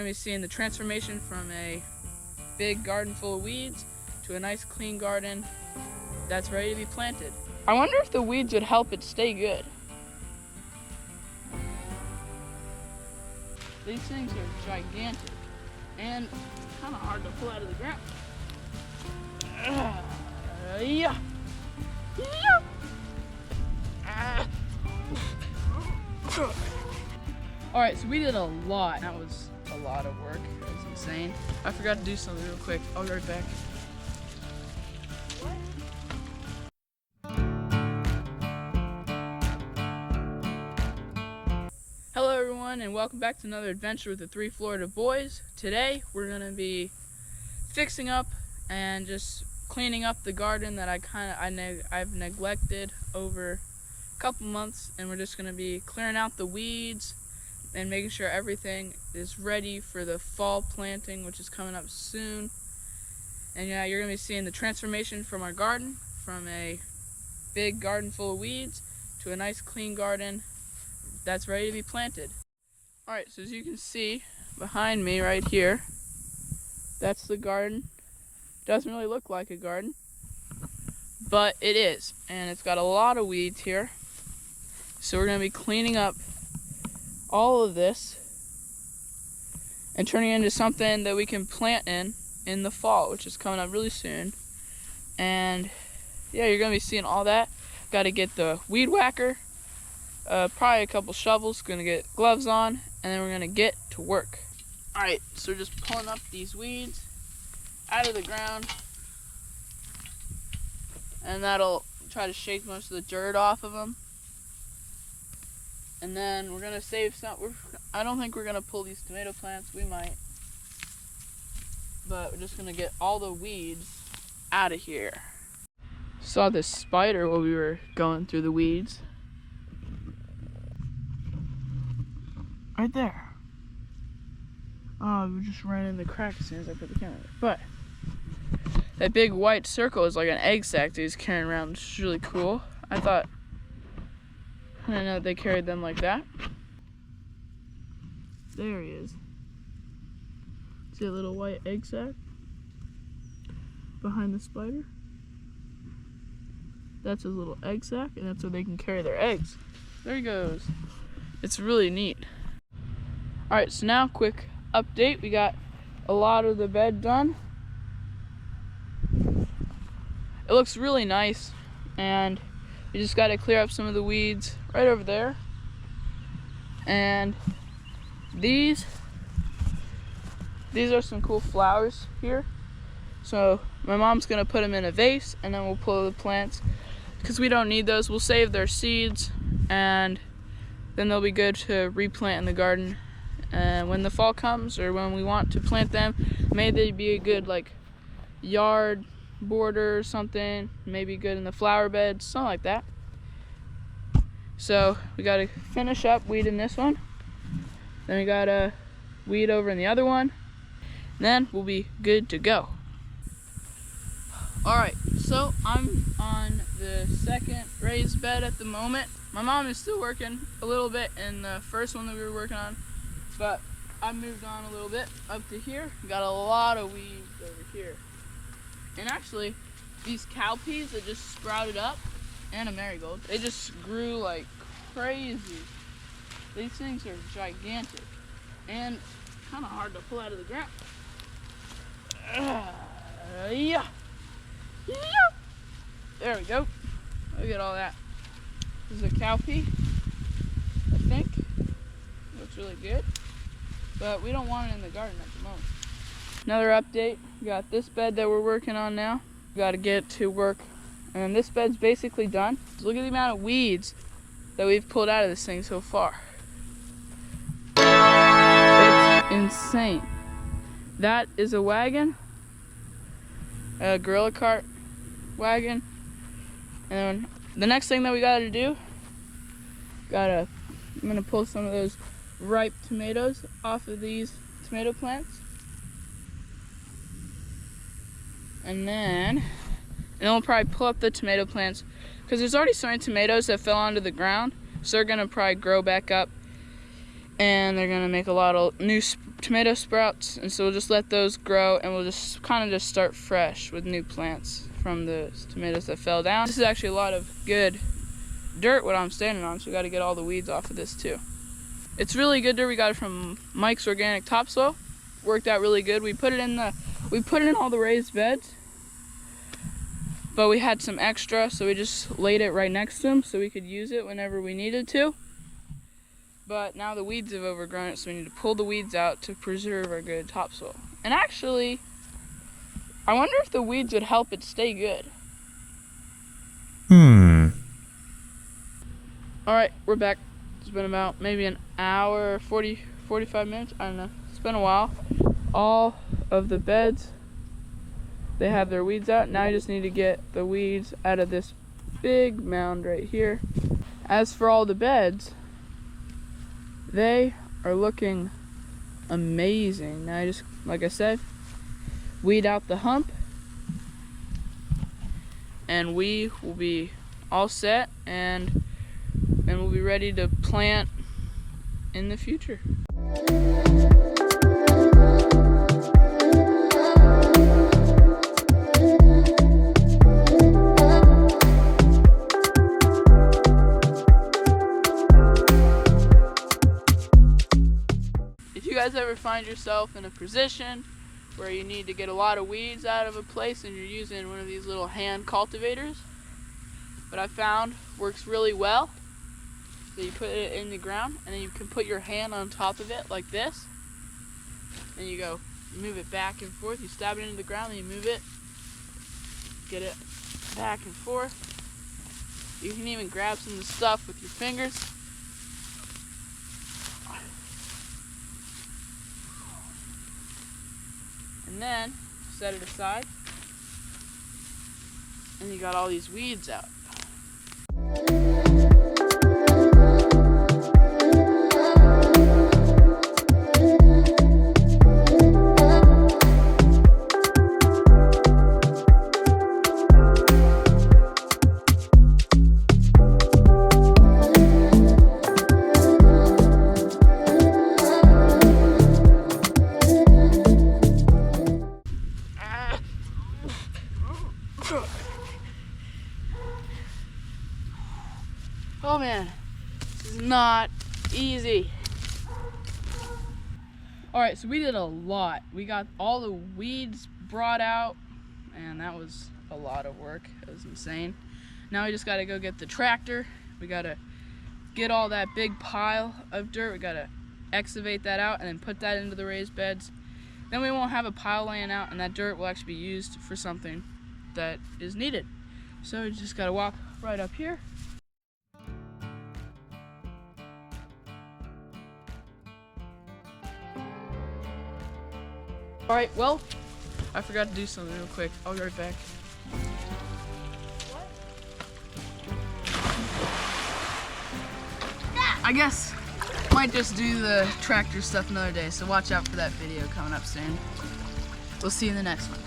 We're going to be seeing the transformation from a big garden full of weeds to a nice clean garden that's ready to be planted. I wonder if the weeds would help it stay good. These things are gigantic and kind of hard to pull out of the ground. Yeah. All right, so we did a lot. That was a lot of work. It was insane. I forgot to do something real quick. I'll be right back. Hello everyone, and welcome back to another adventure with the three Florida boys. Today we're gonna be fixing up and just cleaning up the garden that I've neglected over a couple months, and we're just gonna be clearing out the weeds and making sure everything is ready for the fall planting, which is coming up soon. And yeah, you're gonna be seeing the transformation from our garden, from a big garden full of weeds to a nice clean garden that's ready to be planted. All right, so as you can see behind me right here, that's the garden. Doesn't really look like a garden, but it is, and it's got a lot of weeds here. So we're gonna be cleaning up all of this and turning it into something that we can plant in the fall, which is coming up really soon. And yeah, you're gonna be seeing all that. Got to get the weed whacker, probably a couple shovels, gonna get gloves on, and then we're gonna get to work. All right, so we're just pulling up these weeds out of the ground, and that'll try to shake most of the dirt off of them. And then we're gonna save some. I don't think we're gonna pull these tomato plants. We might, but we're just gonna get all the weeds out of here. Saw this spider while we were going through the weeds. Right there. Oh, we just ran in the crack as soon as I put the camera there. But that big white circle is like an egg sac that he's carrying around, which is really cool. I didn't know that they carried them like that. There he is. See a little white egg sac behind the spider? That's his little egg sac, and that's where they can carry their eggs. There he goes. It's really neat. Alright, so now quick update. We got a lot of the bed done. It looks really nice, and we just got to clear up some of the weeds right over there. And these are some cool flowers here. So my mom's gonna put them in a vase, and then we'll pull the plants because we don't need those. We'll save their seeds, and then they'll be good to replant in the garden. And when the fall comes, or when we want to plant them, maybe they'd be a good like yard border or something, maybe good in the flower beds, something like that. So we got to finish up weeding this one, then we got to weed over in the other one, and then we'll be good to go. Alright, so I'm on the second raised bed at the moment. My mom is still working a little bit in the first one that we were working on, but I moved on a little bit up to here. We got a lot of weeds over here. And actually, these cowpeas that just sprouted up, and a marigold, they just grew like crazy. These things are gigantic and kind of hard to pull out of the ground. Yeah. There we go. Look at all that. This is a cowpea, I think. Looks really good, but we don't want it in the garden at the moment. Another update, we got this bed that we're working on now. We got to get to work, and this bed's basically done. Just look at the amount of weeds that we've pulled out of this thing so far. It's insane. That is a wagon, a gorilla cart wagon, and the next thing that we got to do, I'm gonna pull some of those ripe tomatoes off of these tomato plants. And then we'll probably pull up the tomato plants, because there's already so many tomatoes that fell onto the ground, so they're gonna probably grow back up and they're gonna make a lot of new tomato sprouts, and so we'll just let those grow, and we'll just kind of just start fresh with new plants from the tomatoes that fell down. This is actually a lot of good dirt what I'm standing on, so we got to get all the weeds off of this too. It's really good dirt. We got it from Mike's Organic Topsoil. Worked out really good. We put it in all the raised beds, but we had some extra, so we just laid it right next to them so we could use it whenever we needed to. But now the weeds have overgrown it, so we need to pull the weeds out to preserve our good topsoil. And actually, I wonder if the weeds would help it stay good. Alright, we're back. It's been about maybe an hour, 45 minutes, I don't know. It's been a while. All of the beds, they have their weeds out. Now you just need to get the weeds out of this big mound right here. As for all the beds, they are looking amazing. Now I just, like I said, weed out the hump, and we will be all set, and we'll be ready to plant in the future. If you guys ever find yourself in a position where you need to get a lot of weeds out of a place and you're using one of these little hand cultivators, what I found works really well. So you put it in the ground, and then you can put your hand on top of it like this. And you move it back and forth. You stab it into the ground, and you move it. Get it back and forth. You can even grab some of the stuff with your fingers. And then set it aside. And you got all these weeds out. Oh man, this is not easy. Alright, so we did a lot. We got all the weeds brought out, and that was a lot of work. It was insane. Now we just gotta go get the tractor. We gotta get all that big pile of dirt. We gotta excavate that out and then put that into the raised beds. Then we won't have a pile laying out, and that dirt will actually be used for something that is needed. So we just gotta walk right up here. Alright, well, I forgot to do something real quick. I'll be right back. I guess might just do the tractor stuff another day, so watch out for that video coming up soon. We'll see you in the next one.